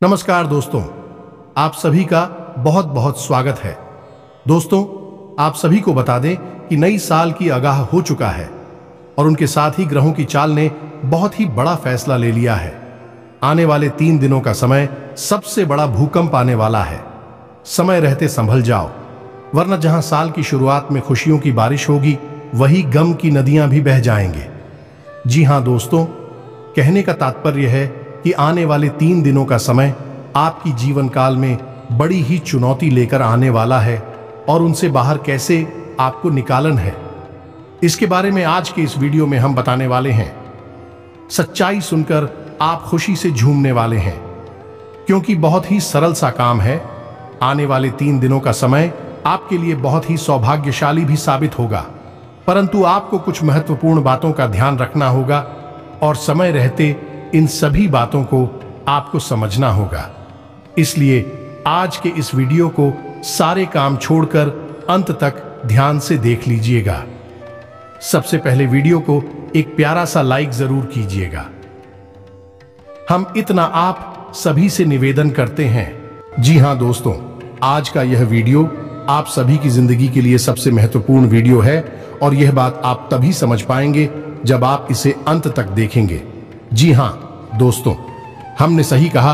नमस्कार दोस्तों, आप सभी का बहुत बहुत स्वागत है। दोस्तों, आप सभी को बता दें कि नई साल की आगाह हो चुका है और उनके साथ ही ग्रहों की चाल ने बहुत ही बड़ा फैसला ले लिया है। आने वाले 3 दिनों का समय सबसे बड़ा भूकंप आने वाला है। समय रहते संभल जाओ, वरना जहां साल की शुरुआत में खुशियों की बारिश होगी, वही गम की नदियां भी बह जाएंगे। जी हां दोस्तों, कहने का तात्पर्य है कि आने वाले 3 दिनों का समय आपकी जीवन काल में बड़ी ही चुनौती लेकर आने वाला है और उनसे बाहर कैसे आपको निकालन है, इसके बारे में आज के इस वीडियो में हम बताने वाले हैं। सच्चाई सुनकर आप खुशी से झूमने वाले हैं, क्योंकि बहुत ही सरल सा काम है। आने वाले 3 दिनों का समय आपके लिए बहुत ही सौभाग्यशाली भी साबित होगा, परंतु आपको कुछ महत्वपूर्ण बातों का ध्यान रखना होगा और समय रहते इन सभी बातों को आपको समझना होगा। इसलिए आज के इस वीडियो को सारे काम छोड़कर अंत तक ध्यान से देख लीजिएगा। सबसे पहले वीडियो को एक प्यारा सा लाइक जरूर कीजिएगा। हम इतना आप सभी से निवेदन करते हैं। जी हां दोस्तों, आज का यह वीडियो आप सभी की जिंदगी के लिए सबसे महत्वपूर्ण वीडियो है और यह बात आप तभी समझ पाएंगे जब आप इसे अंत तक देखेंगे। जी हां दोस्तों, हमने सही कहा,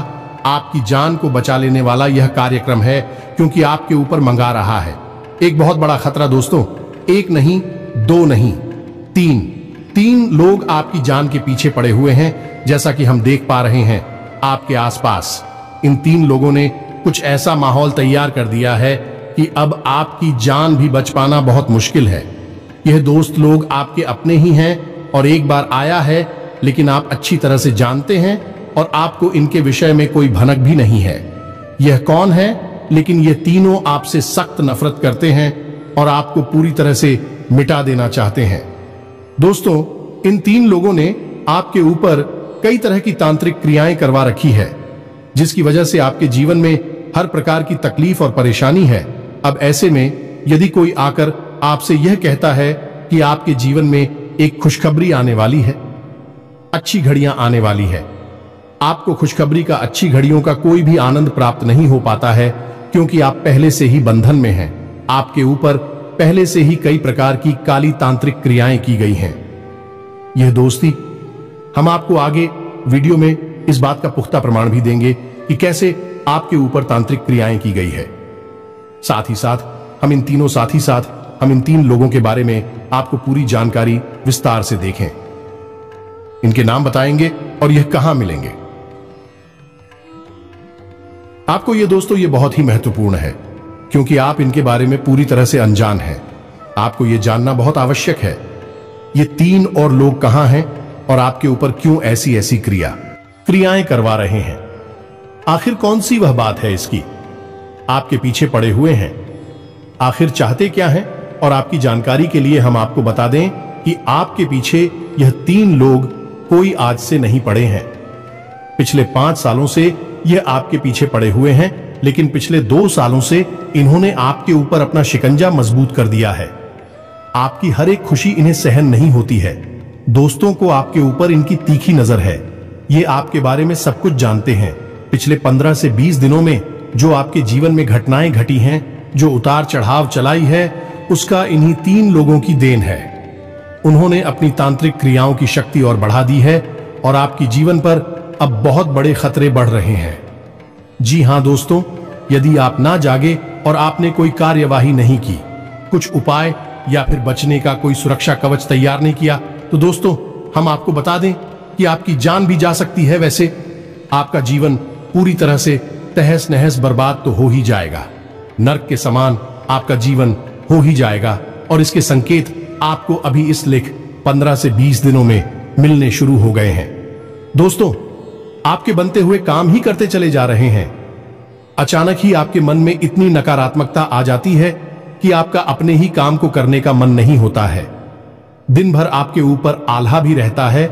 आपकी जान को बचा लेने वाला यह कार्यक्रम है, क्योंकि आपके ऊपर मंगा रहा है एक बहुत बड़ा खतरा। दोस्तों, एक नहीं, 2 नहीं, 3 लोग आपकी जान के पीछे पड़े हुए हैं। जैसा कि हम देख पा रहे हैं आपके आसपास, इन 3 लोगों ने कुछ ऐसा माहौल तैयार कर दिया है कि अब आपकी जान भी बच पाना बहुत मुश्किल है। यह दोस्त लोग आपके अपने ही हैं और एक बार आया है, लेकिन आप अच्छी तरह से जानते हैं और आपको इनके विषय में कोई भनक भी नहीं है। यह कौन है? लेकिन ये तीनों आपसे सख्त नफरत करते हैं और आपको पूरी तरह से मिटा देना चाहते हैं। दोस्तों, इन 3 लोगों ने आपके ऊपर कई तरह की तांत्रिक क्रियाएं करवा रखी है, जिसकी वजह से आपके जीवन में हर प्रकार की तकलीफ और परेशानी है। अब ऐसे में यदि कोई आकर आपसे यह कहता है कि आपके जीवन में एक खुशखबरी आने वाली है, अच्छी घड़ियां आने वाली है, आपको खुशखबरी का, अच्छी घड़ियों का कोई भी आनंद प्राप्त नहीं हो पाता है, क्योंकि आप पहले से ही बंधन में हैं। आपके ऊपर पहले से ही कई प्रकार की काली तांत्रिक क्रियाएं की गई हैं। यह दोस्ती, हम आपको आगे वीडियो में इस बात का पुख्ता प्रमाण भी देंगे कि कैसे आपके ऊपर तांत्रिक क्रियाएं की गई है। साथ ही साथ हम इन 3 लोगों के बारे में आपको पूरी जानकारी विस्तार से देखें। इनके नाम बताएंगे और यह कहां मिलेंगे। आपको ये दोस्तों, ये बहुत ही महत्वपूर्ण है, क्योंकि आप इनके बारे में पूरी तरह से अनजान हैं। आपको यह जानना बहुत आवश्यक है, ये 3 और लोग कहां हैं और आपके ऊपर क्यों ऐसी क्रियाएं करवा रहे हैं। आखिर कौन सी वह बात है इसकी, आपके पीछे पड़े हुए हैं, आखिर चाहते क्या हैं। और आपकी जानकारी के लिए हम आपको बता दें कि आपके पीछे यह 3 लोग कोई आज से नहीं पड़े हैं। पिछले 5 सालों से यह आपके पीछे पड़े हुए हैं, लेकिन पिछले 2 सालों से इन्होंने आपके ऊपर अपना शिकंजा मजबूत कर दिया है। आपकी हर एक खुशी इन्हें सहन नहीं होती है। दोस्तों को आपके ऊपर इनकी तीखी नजर है। ये आपके बारे में सब कुछ जानते हैं। पिछले 15 से 20 दिनों में जो आपके जीवन में घटनाएं घटी हैं, जो उतार चढ़ाव चलाई है, उसका इन्हीं 3 लोगों की देन है। उन्होंने अपनी तांत्रिक क्रियाओं की शक्ति और बढ़ा दी है और आपकी जीवन पर अब बहुत बड़े खतरे बढ़ रहे हैं। जी हां दोस्तों, यदि आप ना जागे और आपने कोई कार्यवाही नहीं की, कुछ उपाय या फिर बचने का कोई सुरक्षा कवच तैयार नहीं किया, तो दोस्तों हम आपको बता दें कि आपकी जान भी जा सकती है। वैसे आपका जीवन पूरी तरह से तहस नहस बर्बाद तो हो ही जाएगा, नर्क के समान आपका जीवन हो ही जाएगा। और इसके संकेत आपको अभी इस लेख 15 से 20 दिनों में मिलने शुरू हो गए हैं। दोस्तों, आपके बनते हुए काम ही करते चले जा रहे हैं। अचानक ही आपके मन में इतनी नकारात्मकता आ जाती है कि आपका अपने ही काम को करने का मन नहीं होता है। दिन भर आपके ऊपर आल्हा भी रहता है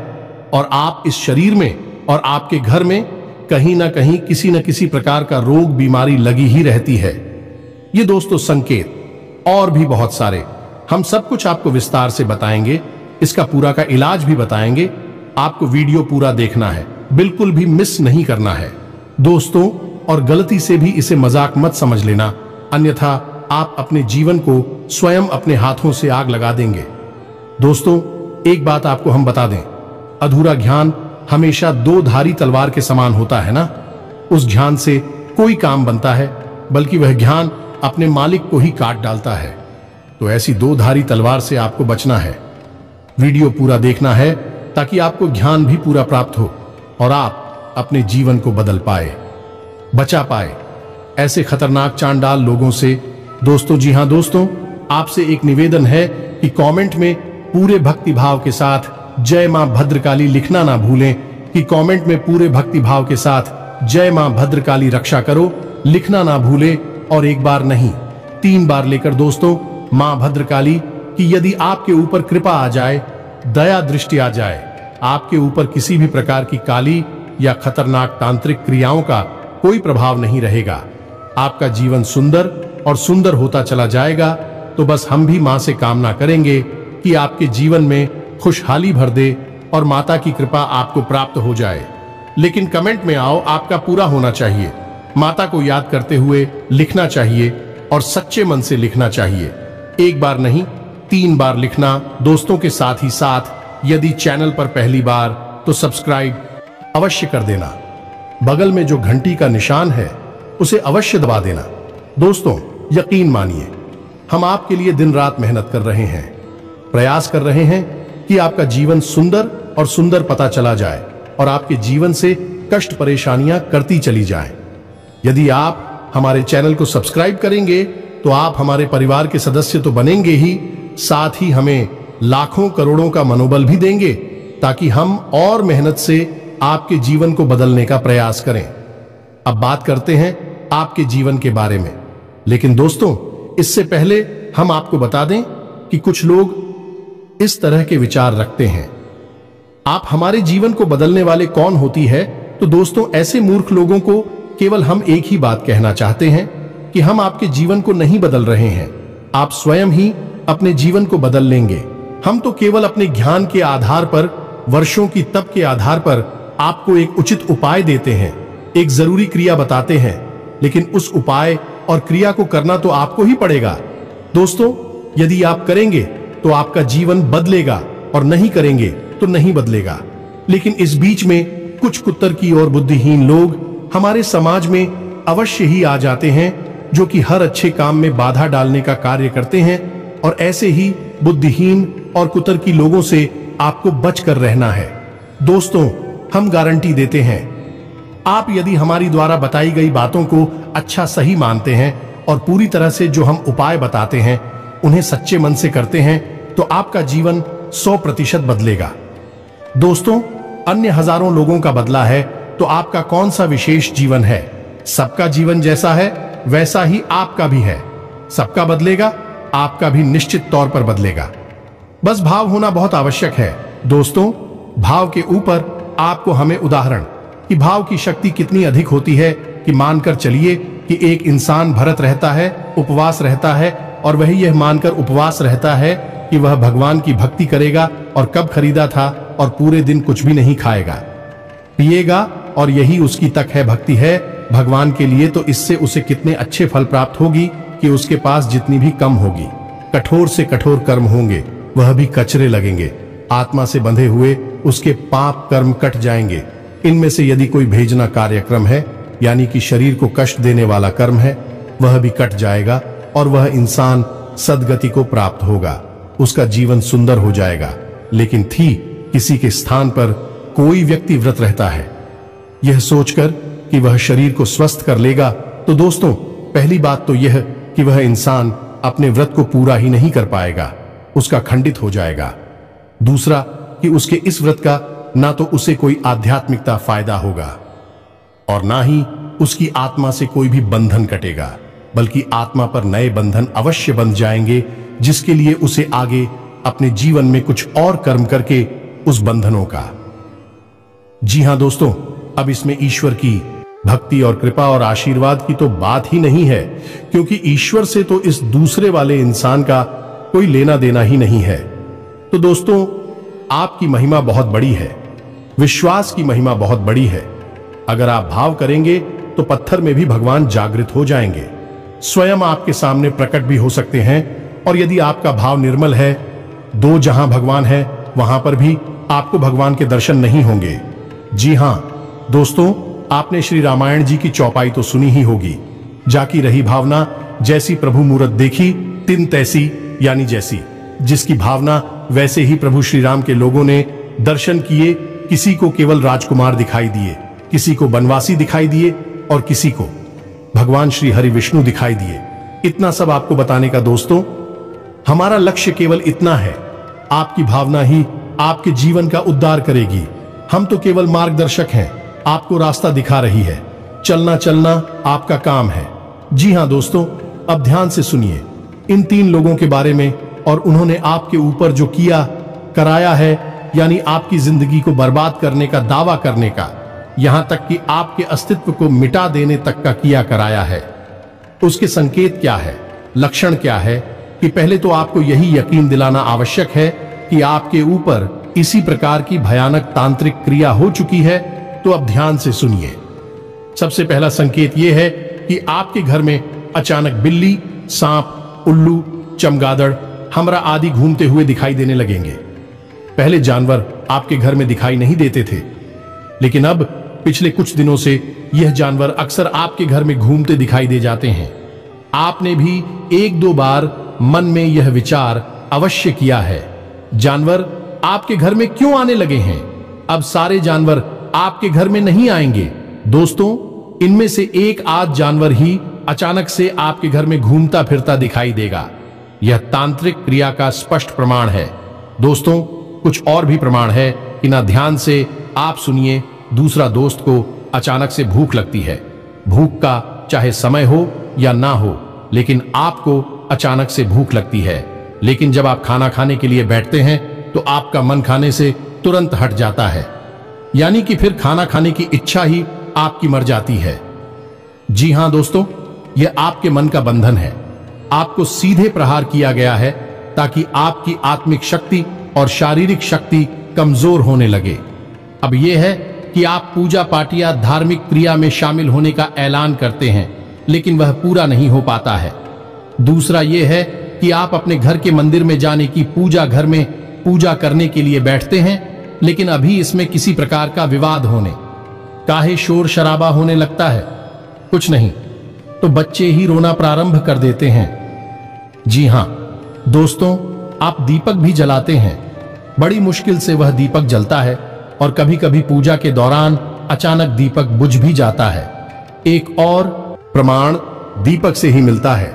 और आप इस शरीर में और आपके घर में कहीं ना कहीं किसी न किसी प्रकार का रोग, बीमारी लगी ही रहती है। ये दोस्तों संकेत और भी बहुत सारे, हम सब कुछ आपको विस्तार से बताएंगे। इसका पूरा का इलाज भी बताएंगे। आपको वीडियो पूरा देखना है, बिल्कुल भी मिस नहीं करना है। दोस्तों, और गलती से भी इसे मजाक मत समझ लेना, अन्यथा आप अपने जीवन को स्वयं अपने हाथों से आग लगा देंगे। दोस्तों, एक बात आपको हम बता दें, अधूरा ज्ञान हमेशा दो धारी तलवार के समान होता है ना। उस ज्ञान से कोई काम बनता है, बल्कि वह ज्ञान अपने मालिक को ही काट डालता है। तो ऐसी दो धारी तलवार से आपको बचना है। वीडियो पूरा देखना है ताकि आपको ज्ञान भी पूरा प्राप्त हो और आप अपने जीवन को बदल पाए, बचा पाए ऐसे खतरनाक चांडाल लोगों से। दोस्तों, जी हां दोस्तों, आपसे एक निवेदन है कि कमेंट में पूरे भक्ति भाव के साथ जय मां भद्रकाली लिखना ना भूलें, कि कमेंट में पूरे भक्ति भाव के साथ जय मां भद्रकाली रक्षा करो लिखना ना भूले, और एक बार नहीं 3 बार लेकर दोस्तों, मां भद्रकाली कि यदि आपके ऊपर कृपा आ जाए, दया दृष्टि आ जाए, आपके ऊपर किसी भी प्रकार की काली या खतरनाक तांत्रिक क्रियाओं का कोई प्रभाव नहीं रहेगा। आपका जीवन सुंदर और सुंदर होता चला जाएगा। तो बस हम भी मां से कामना करेंगे कि आपके जीवन में खुशहाली भर दे और माता की कृपा आपको प्राप्त हो जाए। लेकिन कमेंट में आओ, आपका पूरा होना चाहिए, माता को याद करते हुए लिखना चाहिए और सच्चे मन से लिखना चाहिए। एक बार नहीं 3 बार लिखना। दोस्तों के साथ ही साथ यदि चैनल पर पहली बार तो सब्सक्राइब अवश्य कर देना। बगल में जो घंटी का निशान है उसे अवश्य दबा देना। दोस्तों, यकीन मानिए, हम आपके लिए दिन रात मेहनत कर रहे हैं, प्रयास कर रहे हैं कि आपका जीवन सुंदर और सुंदर पता चला जाए और आपके जीवन से कष्ट परेशानियां करती चली जाएं। यदि आप हमारे चैनल को सब्सक्राइब करेंगे तो आप हमारे परिवार के सदस्य तो बनेंगे ही, साथ ही हमें लाखों करोड़ों का मनोबल भी देंगे, ताकि हम और मेहनत से आपके जीवन को बदलने का प्रयास करें। अब बात करते हैं आपके जीवन के बारे में। लेकिन दोस्तों, इससे पहले हम आपको बता दें कि कुछ लोग इस तरह के विचार रखते हैं, आप हमारे जीवन को बदलने वाले कौन होती है। तो दोस्तों, ऐसे मूर्ख लोगों को केवल हम एक ही बात कहना चाहते हैं कि हम आपके जीवन को नहीं बदल रहे हैं, आप स्वयं ही अपने जीवन को बदल लेंगे। हम तो केवल अपने ज्ञान के आधार पर, वर्षों की तप के आधार पर आपको एक उचित उपाय देते हैं, एक जरूरी क्रिया बताते हैं, लेकिन उस उपाय और क्रिया को करना तो आपको ही पड़ेगा। दोस्तों, यदि आप करेंगे तो आपका जीवन बदलेगा और नहीं करेंगे तो नहीं बदलेगा। लेकिन इस बीच में कुछ कुत्तर की और बुद्धिहीन लोग हमारे समाज में अवश्य ही आ जाते हैं, जो कि हर अच्छे काम में बाधा डालने का कार्य करते हैं। और ऐसे ही बुद्धिहीन और कुत्तर की लोगों से आपको बचकर रहना है। दोस्तों, हम गारंटी देते हैं, आप यदि हमारी द्वारा बताई गई बातों को अच्छा सही मानते हैं और पूरी तरह से जो हम उपाय बताते हैं उन्हें सच्चे मन से करते हैं, तो आपका जीवन 100% बदलेगा। दोस्तों, अन्य हजारों लोगों का बदला है, तो आपका कौन सा विशेष जीवन है। सबका जीवन जैसा है वैसा ही आपका भी है। सबका बदलेगा, आपका भी निश्चित तौर पर बदलेगा। बस भाव होना बहुत आवश्यक है। दोस्तों, भाव के ऊपर आपको हमें उदाहरण कि भाव की शक्ति कितनी अधिक होती है कि मानकर चलिए कि एक इंसान भरत रहता है, उपवास रहता है, और वही यह मानकर उपवास रहता है कि वह भगवान की भक्ति करेगा, और कब खरीदा था और पूरे दिन कुछ भी नहीं खाएगा पिएगा, और यही उसकी तक है, भक्ति है भगवान के लिए। तो इससे उसे कितने अच्छे फल प्राप्त होगी कि उसके पास जितनी भी कम होगी। कठोर से कठोर कर्म होंगे, वह भी कचरे लगेंगे। आत्मा से बंधे हुए उसके पाप कर्म कट जाएंगे। इनमें से यदि कोई भेजना कार्यक्रम है, यानी कि शरीर को कष्ट देने वाला कर्म है, वह भी कट जाएगा और वह इंसान सदगति को प्राप्त होगा। उसका जीवन सुंदर हो जाएगा। लेकिन किसी के स्थान पर कोई व्यक्ति व्रत रहता है, यह सोचकर कि वह शरीर को स्वस्थ कर लेगा, तो दोस्तों, पहली बात तो यह कि वह इंसान अपने व्रत को पूरा ही नहीं कर पाएगा, उसका खंडित हो जाएगा। दूसरा कि उसके इस व्रत का ना तो उसे कोई आध्यात्मिकता फायदा होगा और ना ही उसकी आत्मा से कोई भी बंधन कटेगा, बल्कि आत्मा पर नए बंधन अवश्य बंध जाएंगे, जिसके लिए उसे आगे अपने जीवन में कुछ और कर्म करके उस बंधनों का। जी हां दोस्तों, अब इसमें ईश्वर की भक्ति और कृपा और आशीर्वाद की तो बात ही नहीं है, क्योंकि ईश्वर से तो इस दूसरे वाले इंसान का कोई लेना देना ही नहीं है। तो दोस्तों, आपकी महिमा बहुत बड़ी है, विश्वास की महिमा बहुत बड़ी है। अगर आप भाव करेंगे तो पत्थर में भी भगवान जागृत हो जाएंगे, स्वयं आपके सामने प्रकट भी हो सकते हैं। और यदि आपका भाव निर्मल है, दो जहां भगवान है वहां पर भी आपको भगवान के दर्शन नहीं होंगे। जी हां दोस्तों, आपने श्री रामायण जी की चौपाई तो सुनी ही होगी, जाकी रही भावना जैसी प्रभु मूरत देखी तिन तैसी, यानी जैसी जिसकी भावना वैसे ही प्रभु श्री राम के लोगों ने दर्शन किए। किसी को केवल राजकुमार दिखाई दिए, किसी को बनवासी दिखाई दिए और किसी को भगवान श्री हरि विष्णु दिखाई दिए। इतना सब आपको बताने का दोस्तों हमारा लक्ष्य केवल इतना है, आपकी भावना ही आपके जीवन का उद्धार करेगी। हम तो केवल मार्गदर्शक हैं, आपको रास्ता दिखा रही है, चलना चलना आपका काम है। जी हां दोस्तों, अब ध्यान से सुनिए इन तीन लोगों के बारे में, और उन्होंने आपके ऊपर जो किया कराया है, यानी आपकी जिंदगी को बर्बाद करने का दावा करने का, यहां तक कि आपके अस्तित्व को मिटा देने तक का किया कराया है। उसके संकेत क्या है, लक्षण क्या है, कि पहले तो आपको यही यकीन दिलाना आवश्यक है कि आपके ऊपर इसी प्रकार की भयानक तांत्रिक क्रिया हो चुकी है। तो अब ध्यान से सुनिए। सबसे पहला संकेत यह है कि आपके घर में अचानक बिल्ली, सांप, उल्लू, चमगादड़, हमरा आदि घूमते हुए दिखाई देने लगेंगे। पहले जानवर आपके घर में दिखाई नहीं देते थे, लेकिन अब पिछले कुछ दिनों से यह जानवर अक्सर आपके घर में घूमते दिखाई दे जाते हैं। आपने भी एक दो बार मन में यह विचार अवश्य किया है, जानवर आपके घर में क्यों आने लगे हैं? अब सारे जानवर आपके घर में नहीं आएंगे दोस्तों, इनमें से एक आध जानवर ही अचानक से आपके घर में घूमता फिरता दिखाई देगा। यह तांत्रिक क्रिया का स्पष्ट प्रमाण है। दोस्तों, कुछ और भी प्रमाण है कि ना ध्यान से आप सुनिए। दूसरा दोस्त को अचानक से भूख लगती है, भूख का चाहे समय हो या ना हो, लेकिन आपको अचानक से भूख लगती है। लेकिन जब आप खाना खाने के लिए बैठते हैं तो आपका मन खाने से तुरंत हट जाता है, यानी कि फिर खाना खाने की इच्छा ही आपकी मर जाती है। जी हां दोस्तों, यह आपके मन का बंधन है। आपको सीधे प्रहार किया गया है ताकि आपकी आत्मिक शक्ति और शारीरिक शक्ति कमजोर होने लगे। अब यह है कि आप पूजा पाठ या धार्मिक क्रिया में शामिल होने का ऐलान करते हैं, लेकिन वह पूरा नहीं हो पाता है। दूसरा यह है कि आप अपने घर के मंदिर में जाने की पूजा घर में पूजा करने के लिए बैठते हैं, लेकिन अभी इसमें किसी प्रकार का विवाद होने, काहे शोर शराबा होने लगता है, कुछ नहीं तो बच्चे ही रोना प्रारंभ कर देते हैं। जी हां दोस्तों, आप दीपक भी जलाते हैं, बड़ी मुश्किल से वह दीपक जलता है और कभी कभी पूजा के दौरान अचानक दीपक बुझ भी जाता है। एक और प्रमाण दीपक से ही मिलता है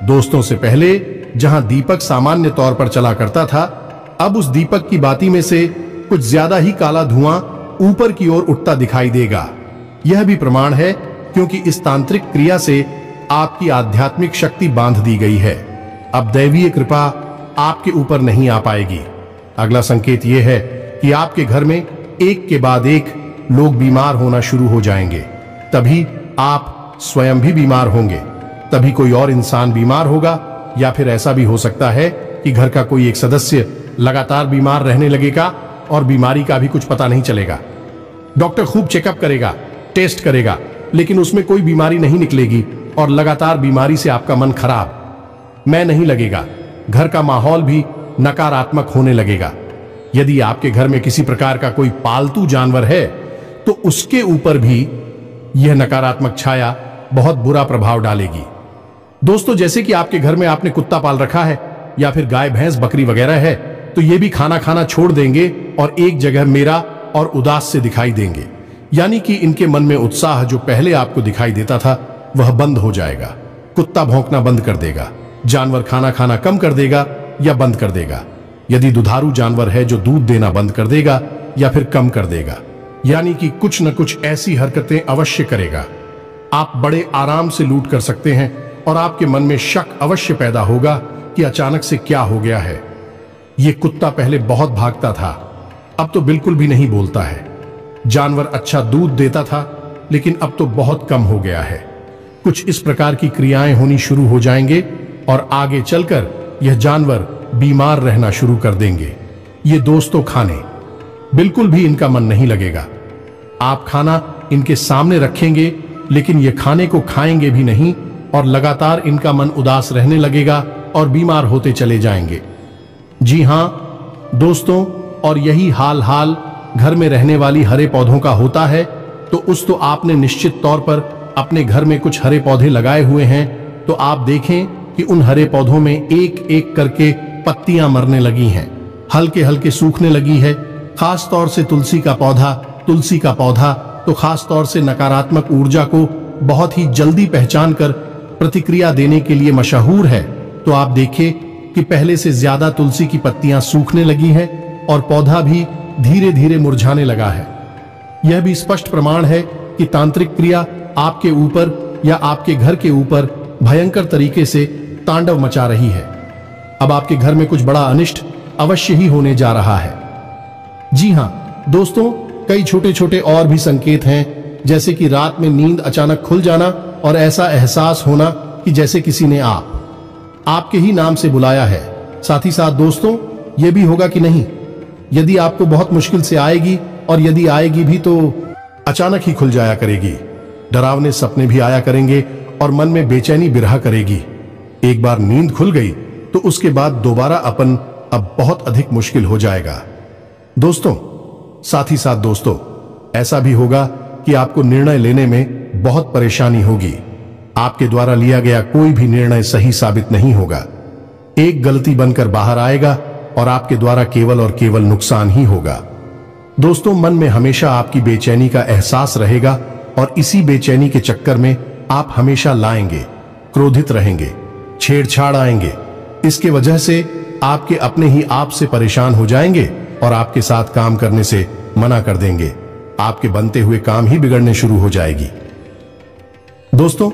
दोस्तों। से पहले जहां दीपक सामान्य तौर पर चला करता था, अब उस दीपक की बाती में से कुछ ज्यादा ही काला धुआं ऊपर की ओर उठता दिखाई देगा। यह भी प्रमाण है क्योंकि इस तांत्रिक क्रिया से आपकी आध्यात्मिक शक्ति बांध दी गई है। अब दैवीय कृपा आपके ऊपर नहीं आ पाएगी। अगला संकेत यह है कि आपके घर में एक के बाद एक लोग बीमार होना शुरू हो जाएंगे। तभी आप स्वयं भी बीमार होंगे, तभी कोई और इंसान बीमार होगा, या फिर ऐसा भी हो सकता है कि घर का कोई एक सदस्य लगातार बीमार रहने लगेगा और बीमारी का भी कुछ पता नहीं चलेगा। डॉक्टर खूब चेकअप करेगा, टेस्ट करेगा, लेकिन उसमें कोई बीमारी नहीं निकलेगी और लगातार बीमारी से आपका मन खराब मैं नहीं लगेगा। घर का माहौल भी नकारात्मक होने लगेगा। यदि आपके घर में किसी प्रकार का कोई पालतू जानवर है तो उसके ऊपर भी यह नकारात्मक छाया बहुत बुरा प्रभाव डालेगी। दोस्तों, जैसे कि आपके घर में आपने कुत्ता पाल रखा है या फिर गाय भैंस बकरी वगैरह है, तो ये भी खाना खाना छोड़ देंगे और एक जगह मेरा और उदास से दिखाई देंगे, यानी कि इनके मन में उत्साह जो पहले आपको दिखाई देता था वह बंद हो जाएगा। कुत्ता भौंकना बंद कर देगा, जानवर खाना खाना कम कर देगा या बंद कर देगा। यदि दुधारू जानवर है जो दूध देना बंद कर देगा या फिर कम कर देगा, यानी कि कुछ न कुछ ऐसी हरकतें अवश्य करेगा। आप बड़े आराम से लूट कर सकते हैं और आपके मन में शक अवश्य पैदा होगा कि अचानक से क्या हो गया है। यह कुत्ता पहले बहुत भागता था, अब तो बिल्कुल भी नहीं बोलता है। जानवर अच्छा दूध देता था, लेकिन अब तो बहुत कम हो गया है। कुछ इस प्रकार की क्रियाएं होनी शुरू हो जाएंगे और आगे चलकर यह जानवर बीमार रहना शुरू कर देंगे। ये दोस्तों खाने बिल्कुल भी इनका मन नहीं लगेगा। आप खाना इनके सामने रखेंगे लेकिन ये खाने को खाएंगे भी नहीं और लगातार इनका मन उदास रहने लगेगा और बीमार होते चले जाएंगे। जी हां दोस्तों, और यही हाल घर में रहने वाली हरे पौधों का होता है। तो आपने निश्चित तौर पर अपने घर में कुछ हरे पौधे लगाए हुए हैं, तो आप देखें कि उन हरे पौधों में एक एक करके पत्तियां मरने लगी हैं, हल्के हल्के सूखने लगी है। खास तौर से तुलसी का पौधा तो खास तौर से नकारात्मक ऊर्जा को बहुत ही जल्दी पहचान कर प्रतिक्रिया देने के लिए मशहूर है। तो आप देखें कि पहले से ज्यादा तुलसी की पत्तियां सूखने लगी हैं और पौधा भी धीरे धीरे मुरझाने लगा है। यह भी स्पष्ट प्रमाण है कि तांत्रिक क्रिया आपके ऊपर या आपके घर के ऊपर भयंकर तरीके से तांडव मचा रही है। अब आपके घर में कुछ बड़ा अनिष्ट अवश्य ही होने जा रहा है। जी हां दोस्तों, कई छोटे छोटे और भी संकेत हैं, जैसे कि रात में नींद अचानक खुल जाना और ऐसा एहसास होना कि जैसे किसी ने आपके ही नाम से बुलाया है। साथ ही साथ दोस्तों, यह भी होगा कि नहीं, यदि आपको बहुत मुश्किल से आएगी और यदि आएगी भी तो अचानक ही खुल जाया करेगी। डरावने सपने भी आया करेंगे और मन में बेचैनी बिरहा करेगी। एक बार नींद खुल गई तो उसके बाद दोबारा अपन अब बहुत अधिक मुश्किल हो जाएगा दोस्तों। साथ ही साथ दोस्तों, ऐसा भी होगा कि आपको निर्णय लेने में बहुत परेशानी होगी। आपके द्वारा लिया गया कोई भी निर्णय सही साबित नहीं होगा, एक गलती बनकर बाहर आएगा और आपके द्वारा केवल और केवल नुकसान ही होगा। दोस्तों, मन में हमेशा आपकी बेचैनी का एहसास रहेगा और इसी बेचैनी के चक्कर में आप हमेशा लाएंगे, क्रोधित रहेंगे, छेड़छाड़ आएंगे। इसके वजह से आपके अपने ही आप से परेशान हो जाएंगे और आपके साथ काम करने से मना कर देंगे। आपके बनते हुए काम ही बिगड़ने शुरू हो जाएगी। दोस्तों,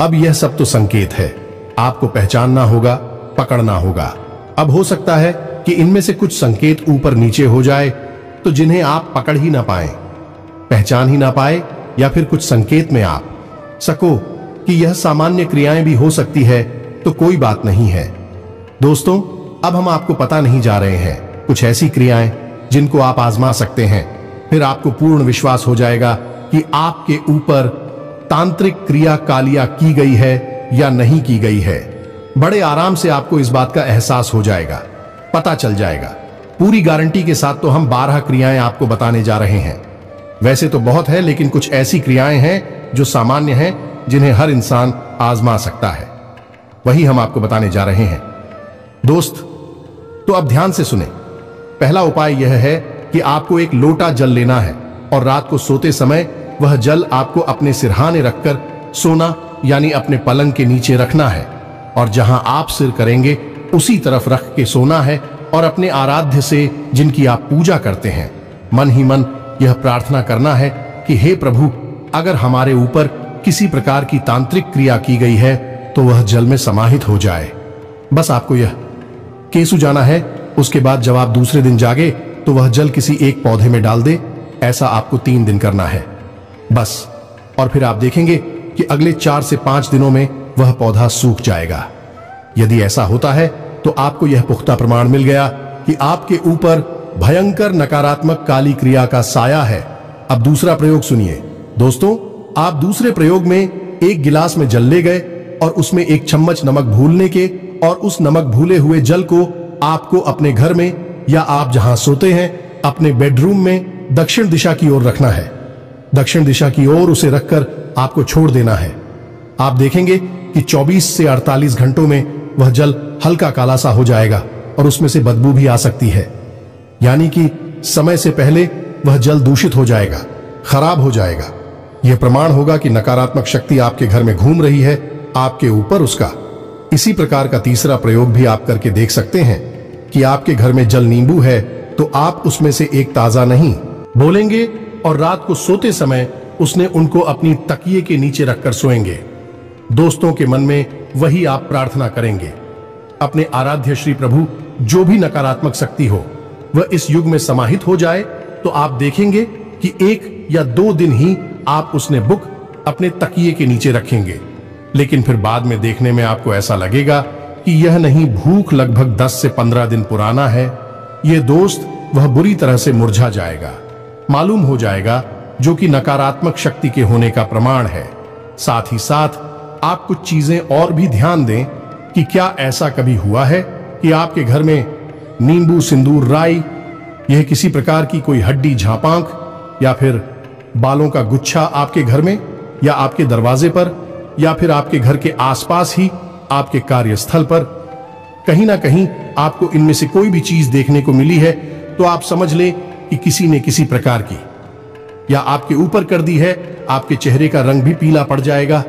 अब यह सब तो संकेत है, आपको पहचानना होगा, पकड़ना होगा। अब हो सकता है कि इनमें से कुछ संकेत ऊपर नीचे हो जाए तो जिन्हें आप पकड़ ही ना पाए, पहचान ही ना पाए, या फिर कुछ संकेत में आप सको कि यह सामान्य क्रियाएं भी हो सकती है, तो कोई बात नहीं है। दोस्तों, अब हम आपको पता नहीं जा रहे हैं कुछ ऐसी क्रियाएं जिनको आप आजमा सकते हैं, फिर आपको पूर्ण विश्वास हो जाएगा कि आपके ऊपर तांत्रिक क्रिया कालिया की गई है या नहीं की गई है। बड़े आराम से आपको इस बात का एहसास हो जाएगा, पता चल जाएगा। पूरी गारंटी के साथ तो हम 12 क्रियाएं आपको बताने जा रहे हैं। वैसे तो बहुत है, लेकिन कुछ ऐसी क्रियाएं हैं जो सामान्य हैं, जिन्हें हर इंसान आजमा सकता है, वही हम आपको बताने जा रहे हैं। दोस्त, तो अब ध्यान से सुने। पहला उपाय यह है कि आपको एक लोटा जल लेना है और रात को सोते समय वह जल आपको अपने सिरहाने रखकर सोना, यानी अपने पलंग के नीचे रखना है, और जहां आप सिर करेंगे उसी तरफ रख के सोना है और अपने आराध्य से, जिनकी आप पूजा करते हैं, मन ही मन यह प्रार्थना करना है कि हे प्रभु, अगर हमारे ऊपर किसी प्रकार की तांत्रिक क्रिया की गई है तो वह जल में समाहित हो जाए। बस आपको यह केसु जाना है। उसके बाद जब आप दूसरे दिन जागे तो वह जल किसी एक पौधे में डाल दे। ऐसा आपको 3 दिन करना है बस, और फिर आप देखेंगे कि अगले 4 से 5 दिनों में वह पौधा सूख जाएगा। यदि ऐसा होता है तो आपको यह पुख्ता प्रमाण मिल गया कि आपके ऊपर भयंकर नकारात्मक काली क्रिया का साया है। अब दूसरा प्रयोग सुनिए। दोस्तों, आप दूसरे प्रयोग में एक गिलास में जल ले गए और उसमें 1 चम्मच नमक भूलने के, और उस नमक भूले हुए जल को आपको अपने घर में या आप जहां सोते हैं अपने बेडरूम में दक्षिण दिशा की ओर रखना है। दक्षिण दिशा की ओर उसे रखकर आपको छोड़ देना है। आप देखेंगे कि 24 से 48 घंटों में वह जल हल्का काला सा हो जाएगा और उसमें से बदबू भी आ सकती है, यानी कि समय से पहले वह जल दूषित हो जाएगा, खराब हो जाएगा। यह प्रमाण होगा कि नकारात्मक शक्ति आपके घर में घूम रही है, आपके ऊपर उसका। इसी प्रकार का तीसरा प्रयोग भी आप करके देख सकते हैं कि आपके घर में जल नींबू है तो आप उसमें से एक ताजा नहीं बोलेंगे और रात को सोते समय उसने उनको अपनी तकिए के नीचे रखकर सोएंगे। दोस्तों के मन में वही आप प्रार्थना करेंगे। अपने आराध्य श्री प्रभु, जो भी नकारात्मक शक्ति हो वह इस युग में समाहित हो जाए, तो आप देखेंगे कि 1 या 2 दिन ही आप उसने बुक अपने तकिए के नीचे रखेंगे, लेकिन फिर बाद में देखने में आपको ऐसा लगेगा कि यह नहीं, भूख लगभग 10 से 15 दिन पुराना है। यह दोस्त वह बुरी तरह से मुरझा जाएगा, मालूम हो जाएगा, जो कि नकारात्मक शक्ति के होने का प्रमाण है। साथ ही साथ आप कुछ चीजें और भी ध्यान दें कि क्या ऐसा कभी हुआ है कि आपके घर में नींबू, सिंदूर, राई, यह किसी प्रकार की कोई हड्डी, झापांक या फिर बालों का गुच्छा आपके घर में या आपके दरवाजे पर या फिर आपके घर के आसपास ही आपके कार्यस्थल पर कहीं ना कहीं आपको इनमें से कोई भी चीज देखने को मिली है, तो आप समझ लें कि किसी ने किसी प्रकार की या आपके ऊपर कर दी है। आपके चेहरे का रंग भी पीला पड़ जाएगा।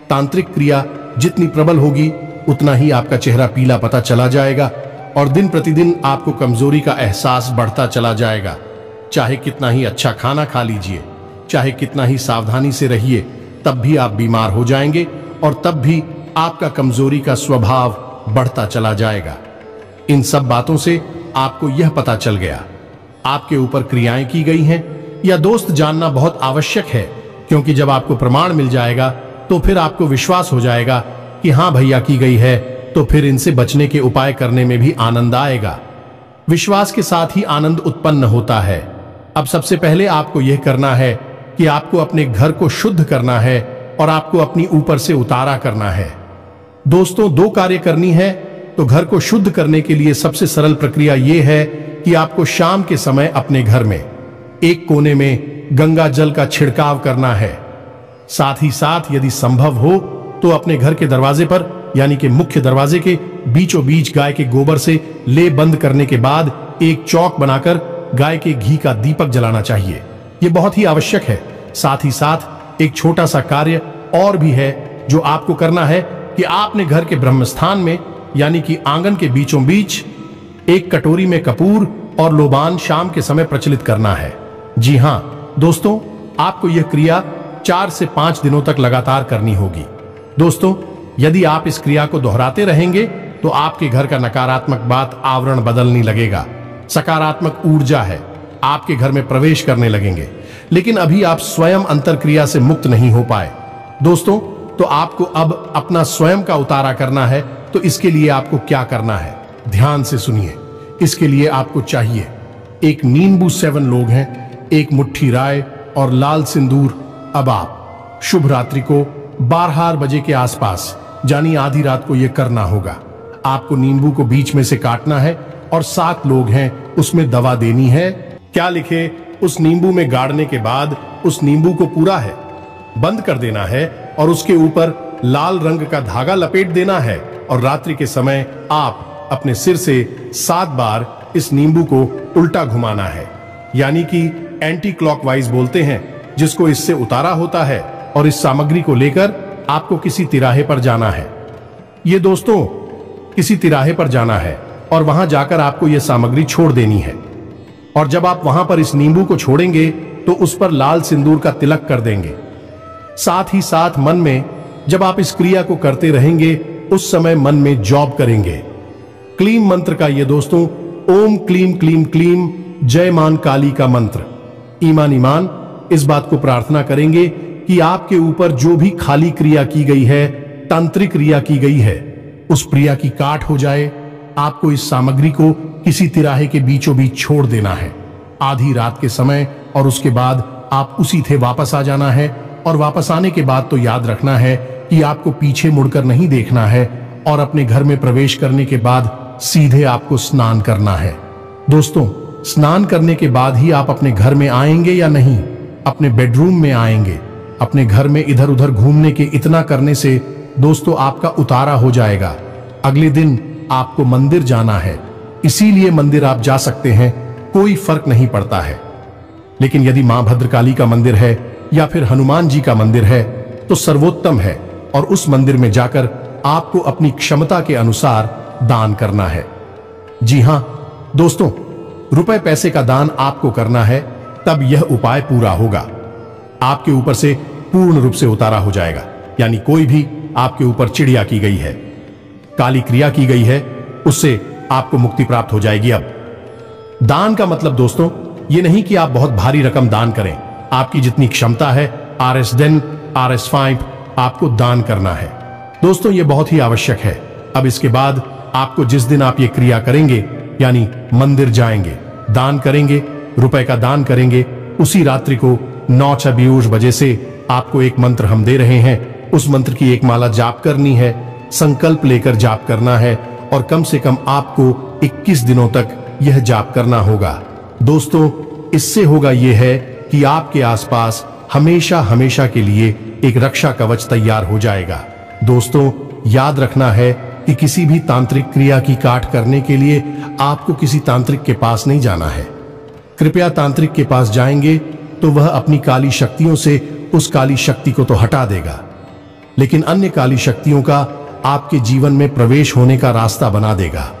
तांत्रिक क्रिया जितनी प्रबल होगी उतना ही आपका चेहरा पीला पता चला जाएगा और दिन प्रतिदिन आपको कमजोरी का एहसास बढ़ता चला जाएगा। चाहे कितना ही अच्छा खाना खा लीजिए, चाहे कितना ही सावधानी से रहिए, तब भी आप बीमार हो जाएंगे और तब भी आपका कमजोरी का स्वभाव बढ़ता चला जाएगा। इन सब बातों से आपको यह पता चल गया आपके ऊपर क्रियाएं की गई हैं या दोस्त, जानना बहुत आवश्यक है, क्योंकि जब आपको प्रमाण मिल जाएगा तो फिर आपको विश्वास हो जाएगा कि हाँ भैया की गई है, तो फिर इनसे बचने के उपाय करने में भी आनंद आएगा। विश्वास के साथ ही आनंद उत्पन्न होता है। अब सबसे पहले आपको यह करना है कि आपको अपने घर को शुद्ध करना है और आपको अपनी ऊपर से उतारा करना है। दोस्तों, दो कार्य करनी है। तो घर को शुद्ध करने के लिए सबसे सरल प्रक्रिया यह है कि आपको शाम के समय अपने घर में एक कोने में गंगा जल का छिड़काव करना है। साथ ही साथ यदि संभव हो तो अपने घर के दरवाजे पर यानी कि मुख्य दरवाजे के बीचों बीच गाय के गोबर से ले बंद करने के बाद एक चौक बनाकर गाय के घी का दीपक जलाना चाहिए। यह बहुत ही आवश्यक है। साथ ही साथ एक छोटा सा कार्य और भी है जो आपको करना है कि आपने घर के ब्रह्मस्थान में यानी कि आंगन के बीचों बीच एक कटोरी में कपूर और लोबान शाम के समय प्रचलित करना है। जी हां दोस्तों, आपको यह क्रिया 4 से 5 दिनों तक लगातार करनी होगी। दोस्तों, यदि आप इस क्रिया को दोहराते रहेंगे तो आपके घर का नकारात्मक बात आवरण बदलने लगेगा। सकारात्मक ऊर्जा है आपके घर में प्रवेश करने लगेंगे। लेकिन अभी आप स्वयं अंतरक्रिया से मुक्त नहीं हो पाए। दोस्तों, तो आपको अब अपना स्वयं का उतारा करना है। तो इसके लिए आपको क्या करना है, ध्यान से सुनिए। इसके लिए आपको चाहिए एक नींबू 7 लोग हैं, एक मुट्ठी राय और लाल सिंदूर। अब आप शुभ रात्रि को 12 बजे के आसपास यानी आधी रात को यह करना होगा। आपको नींबू को बीच में से काटना है और 7 लोग हैं उसमें दवा देनी है। क्या लिखे, उस नींबू में गाड़ने के बाद उस नींबू को पूरा है बंद कर देना है और उसके ऊपर लाल रंग का धागा लपेट देना है और रात्रि के समय आप अपने सिर से 7 बार इस नींबू को उल्टा घुमाना है, यानी कि एंटी क्लॉकवाइज बोलते हैं, जिसको इससे उतारा होता है। और इस सामग्री को लेकर आपको किसी तिराहे पर जाना है। ये दोस्तों, किसी तिराहे पर जाना है और वहां जाकर आपको यह सामग्री छोड़ देनी है। और जब आप वहां पर इस नींबू को छोड़ेंगे तो उस पर लाल सिंदूर का तिलक कर देंगे। साथ ही साथ मन में जब आप इस क्रिया को करते रहेंगे उस समय मन में जॉब करेंगे क्लीम मंत्र का। ये दोस्तों, ओम क्लीम क्लीम क्लीम जय मान काली का मंत्र। ईमान ईमान इस बात को प्रार्थना करेंगे कि आपके ऊपर जो भी खाली क्रिया की गई है, तांत्रिक क्रिया की गई है, उस क्रिया की काट हो जाए। आपको इस सामग्री को किसी तिराहे के बीचों बीच छोड़ देना है आधी रात के समय और उसके बाद आप उसी थे वापस आ जाना है। और वापस आने के बाद तो याद रखना है कि आपको पीछे मुड़कर नहीं देखना है और अपने घर में प्रवेश करने के बाद सीधे आपको स्नान करना है। दोस्तों, स्नान करने के बाद ही आप अपने घर में आएंगे या नहीं, अपने बेडरूम में आएंगे। अपने घर में इधर उधर घूमने के इतना करने से दोस्तों आपका उतारा हो जाएगा। अगले दिन आपको मंदिर जाना है, इसीलिए मंदिर आप जा सकते हैं, कोई फर्क नहीं पड़ता है। लेकिन यदि मां भद्रकाली का मंदिर है या फिर हनुमान जी का मंदिर है तो सर्वोत्तम है और उस मंदिर में जाकर आपको अपनी क्षमता के अनुसार दान करना है। जी हां दोस्तों, रुपए पैसे का दान आपको करना है, तब यह उपाय पूरा होगा। आपके ऊपर से पूर्ण रूप से उतारा हो जाएगा, यानी कोई भी आपके ऊपर चिड़िया की गई है, काली क्रिया की गई है, उससे आपको मुक्ति प्राप्त हो जाएगी। अब दान का मतलब दोस्तों ये नहीं कि आप बहुत भारी रकम दान करें। आपकी जितनी क्षमता है RS10 RS5 आपको दान करना है। दोस्तों, ये बहुत ही आवश्यक है। अब इसके बाद आपको जिस दिन आप ये क्रिया करेंगे यानी मंदिर जाएंगे, दान करेंगे, रुपए का दान करेंगे, उसी रात्रि को 9:26 बजे से आपको एक मंत्र हम दे रहे हैं, उस मंत्र की एक माला जाप करनी है, संकल्प लेकर जाप करना है और कम से कम आपको 21 दिनों तक यह जाप करना होगा। दोस्तों, इससे होगा यह है कि आपके आसपास हमेशा हमेशा के लिए एक रक्षा कवच तैयार हो जाएगा। दोस्तों, याद रखना है कि किसी भी तांत्रिक क्रिया की काट करने के लिए आपको किसी तांत्रिक के पास नहीं जाना है। कृपया तांत्रिक के पास जाएंगे तो वह अपनी काली शक्तियों से उस काली शक्ति को तो हटा देगा, लेकिन अन्य काली शक्तियों का आपके जीवन में प्रवेश होने का रास्ता बना देगा।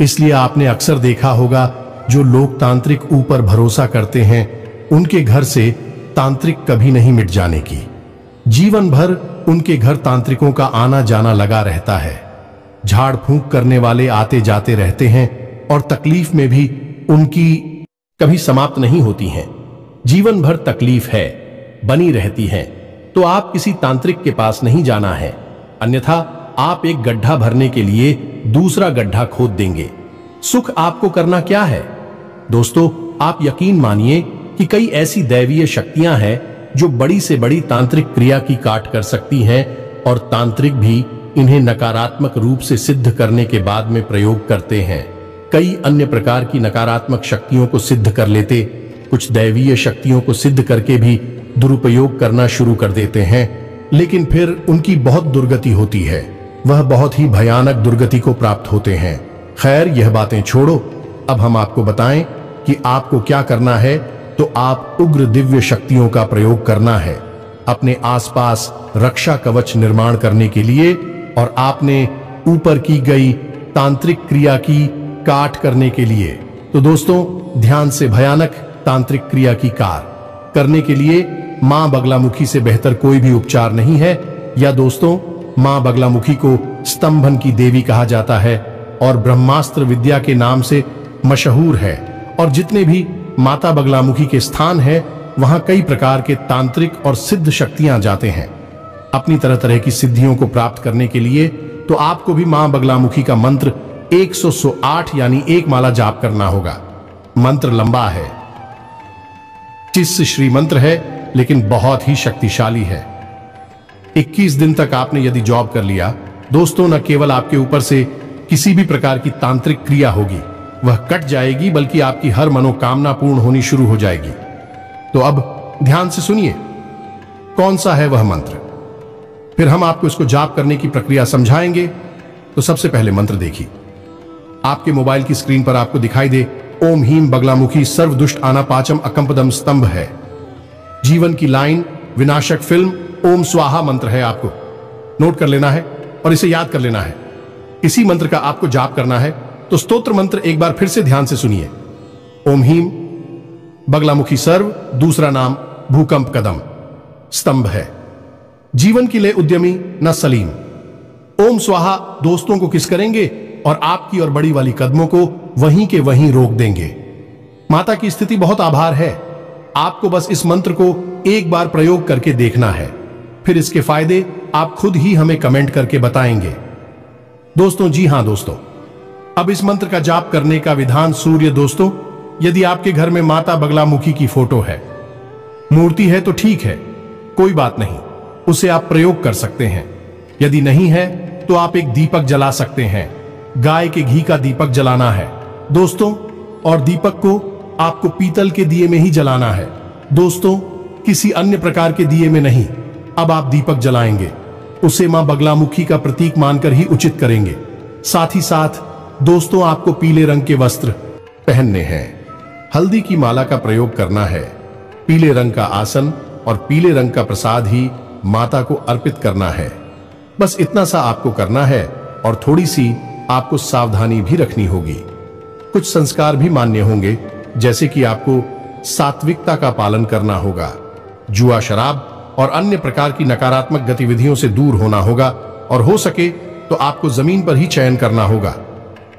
इसलिए आपने अक्सर देखा होगा, जो लोग तांत्रिक ऊपर भरोसा करते हैं उनके घर से तांत्रिक कभी नहीं मिट जाने की। जीवन भर उनके घर तांत्रिकों का आना जाना लगा रहता है। झाड़ फूंक करने वाले आते जाते रहते हैं और तकलीफ में भी उनकी कभी समाप्त नहीं होती हैं। जीवन भर तकलीफ है, बनी रहती है। तो आप किसी तांत्रिक के पास नहीं जाना है, अन्यथा आप एक गड्ढा भरने के लिए दूसरा गड्ढा खोद देंगे। सुख आपको करना क्या है? दोस्तों, आप यकीन मानिए कि कई ऐसी दैवीय शक्तियां हैं जो बड़ी से बड़ी तांत्रिक क्रिया की काट कर सकती हैं और तांत्रिक भी इन्हें नकारात्मक रूप से सिद्ध करने के बाद में प्रयोग करते हैं। कई अन्य प्रकार की नकारात्मक शक्तियों को सिद्ध कर लेते, कुछ दैवीय शक्तियों को सिद्ध करके भी दुरुपयोग करना शुरू कर देते हैं, लेकिन फिर उनकी बहुत दुर्गति होती है। वह बहुत ही भयानक दुर्गति को प्राप्त होते हैं। खैर, यह बातें छोड़ो, अब हम आपको बताएं कि आपको क्या करना है। तो आप उग्र दिव्य शक्तियों का प्रयोग करना है अपने आसपास रक्षा कवच निर्माण करने के लिए, और आपने ऊपर की गई तांत्रिक क्रिया की काट करने के लिए। तो दोस्तों, ध्यान से, भयानक तांत्रिक क्रिया की कार करने के लिए मां बगलामुखी से बेहतर कोई भी उपचार नहीं है। या दोस्तों, मां बगलामुखी को स्तंभन की देवी कहा जाता है और ब्रह्मास्त्र विद्या के नाम से मशहूर है। और जितने भी माता बगलामुखी के स्थान है, वहां कई प्रकार के तांत्रिक और सिद्ध शक्तियां जाते हैं। अपनी तरह तरह की सिद्धियों को प्राप्त करने के लिए तो आपको भी मां बगलामुखी का मंत्र 108 यानी एक माला जाप करना होगा। मंत्र लंबा है, चित्स श्री मंत्र है, लेकिन बहुत ही शक्तिशाली है। 21 दिन तक आपने यदि जॉब कर लिया दोस्तों, न केवल आपके ऊपर से किसी भी प्रकार की तांत्रिक क्रिया होगी, वह कट जाएगी, बल्कि आपकी हर मनोकामना पूर्ण होनी शुरू हो जाएगी। तो अब ध्यान से सुनिए, कौन सा है वह मंत्र, फिर हम आपको इसको जाप करने की प्रक्रिया समझाएंगे। तो सबसे पहले मंत्र देखिए, आपके मोबाइल की स्क्रीन पर आपको दिखाई दे ओम हीम बगलामुखी सर्वदुष्ट आनापाचम अकंपदम स्तंभ है। जीवन की लाइन विनाशक फिल्म ओम स्वाहा मंत्र है। आपको नोट कर लेना है और इसे याद कर लेना है। इसी मंत्र का आपको जाप करना है। तो स्तोत्र मंत्र एक बार फिर से ध्यान से सुनिए, ओम हीम बगलामुखी सर्व, दूसरा नाम भूकंप कदम स्तंभ है। जीवन की ले उद्यमी न सलीम। ओम स्वाहा दोस्तों को किस करेंगे और आपकी और बड़ी वाली कदमों को वहीं के वहीं रोक देंगे। माता की स्थिति बहुत आभार है। आपको बस इस मंत्र को एक बार प्रयोग करके देखना है, फिर इसके फायदे आप खुद ही हमें कमेंट करके बताएंगे। दोस्तों, जी हां दोस्तों, अब इस मंत्र का जाप करने का विधान सूर्य। दोस्तों, यदि आपके घर में माता बगलामुखी की फोटो है, मूर्ति है तो ठीक है, कोई बात नहीं, उसे आप प्रयोग कर सकते हैं। यदि नहीं है तो आप एक दीपक जला सकते हैं। गाय के घी का दीपक जलाना है दोस्तों, और दीपक को आपको पीतल के दिए में ही जलाना है दोस्तों, किसी अन्य प्रकार के दिए में नहीं। अब आप दीपक जलाएंगे, उसे मां बगलामुखी का प्रतीक मानकर ही उचित करेंगे। साथ ही साथ दोस्तों, आपको पीले रंग के वस्त्र पहनने हैं, हल्दी की माला का प्रयोग करना है, पीले रंग का आसन और पीले रंग का प्रसाद ही माता को अर्पित करना है। बस इतना सा आपको करना है और थोड़ी सी आपको सावधानी भी रखनी होगी। कुछ संस्कार भी मान्य होंगे, जैसे कि आपको सात्विकता का पालन करना होगा, जुआ शराब और अन्य प्रकार की नकारात्मक गतिविधियों से दूर होना होगा, और हो सके तो आपको जमीन पर ही चयन करना होगा,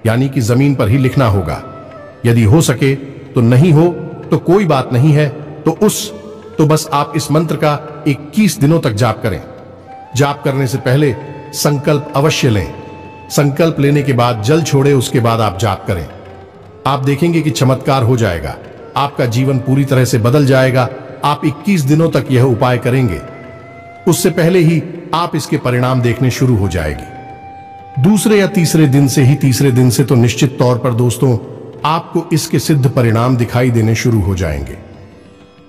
यानी कि जमीन पर ही लिखना होगा। यदि हो सके तो नहीं हो तो कोई बात नहीं है, तो बस आप इस मंत्र का 21 दिनों तक जाप करें। जाप करने से पहले संकल्प अवश्य लें। संकल्प लेने के बाद जल छोड़े, उसके बाद आप जाप करें। आप देखेंगे कि चमत्कार हो जाएगा, आपका जीवन पूरी तरह से बदल जाएगा। आप 21 दिनों तक यह उपाय करेंगे, उससे पहले ही आप इसके परिणाम देखने शुरू हो जाएगी। दूसरे या तीसरे दिन से ही, तीसरे दिन से तो निश्चित तौर पर दोस्तों आपको इसके सिद्ध परिणाम दिखाई देने शुरू हो जाएंगे।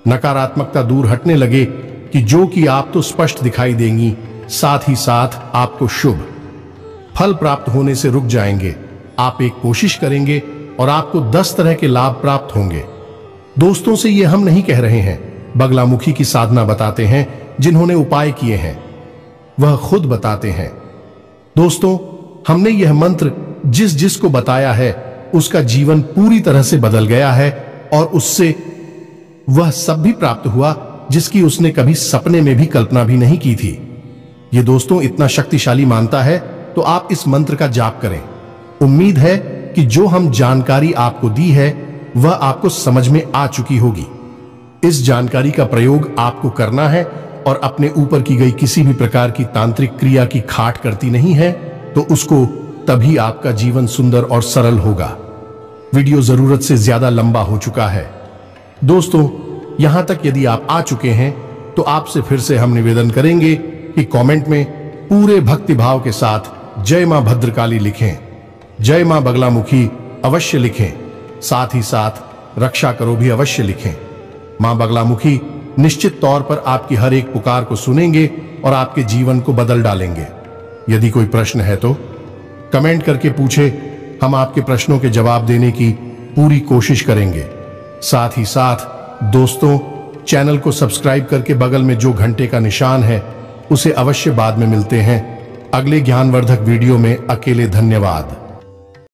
नकारात्मकता दूर हटने लगे कि जो कि आप तो स्पष्ट दिखाई देंगी, साथ ही साथ आपको शुभ फल प्राप्त होने से रुक जाएंगे। आप एक कोशिश करेंगे और आपको 10 तरह के लाभ प्राप्त होंगे। दोस्तों से ये हम नहीं कह रहे हैं, बगलामुखी की साधना बताते हैं जिन्होंने उपाय किए हैं, वह खुद बताते हैं। दोस्तों, हमने यह मंत्र जिस जिस को बताया है उसका जीवन पूरी तरह से बदल गया है और उससे वह सब भी प्राप्त हुआ जिसकी उसने कभी सपने में भी कल्पना भी नहीं की थी। ये दोस्तों इतना शक्तिशाली मानता है तो आप इस मंत्र का जाप करें। उम्मीद है कि जो हम जानकारी आपको दी है वह आपको समझ में आ चुकी होगी। इस जानकारी का प्रयोग आपको करना है और अपने ऊपर की गई किसी भी प्रकार की तांत्रिक क्रिया की खाट करती नहीं है तो उसको तभी आपका जीवन सुंदर और सरल होगा। वीडियो जरूरत से ज्यादा लंबा हो चुका है। दोस्तों, यहां तक यदि आप आ चुके हैं तो आपसे फिर से हम निवेदन करेंगे कि कमेंट में पूरे भक्तिभाव के साथ जय मां भद्रकाली लिखें, जय मां बगलामुखी अवश्य लिखें, साथ ही साथ रक्षा करो भी अवश्य लिखें। मां बगलामुखी निश्चित तौर पर आपकी हर एक पुकार को सुनेंगे और आपके जीवन को बदल डालेंगे। यदि कोई प्रश्न है तो कमेंट करके पूछे, हम आपके प्रश्नों के जवाब देने की पूरी कोशिश करेंगे। साथ ही साथ दोस्तों, चैनल को सब्सक्राइब करके बगल में जो घंटे का निशान है उसे अवश्य बाद में मिलते हैं अगले ज्ञानवर्धक वीडियो में। अकेले धन्यवाद।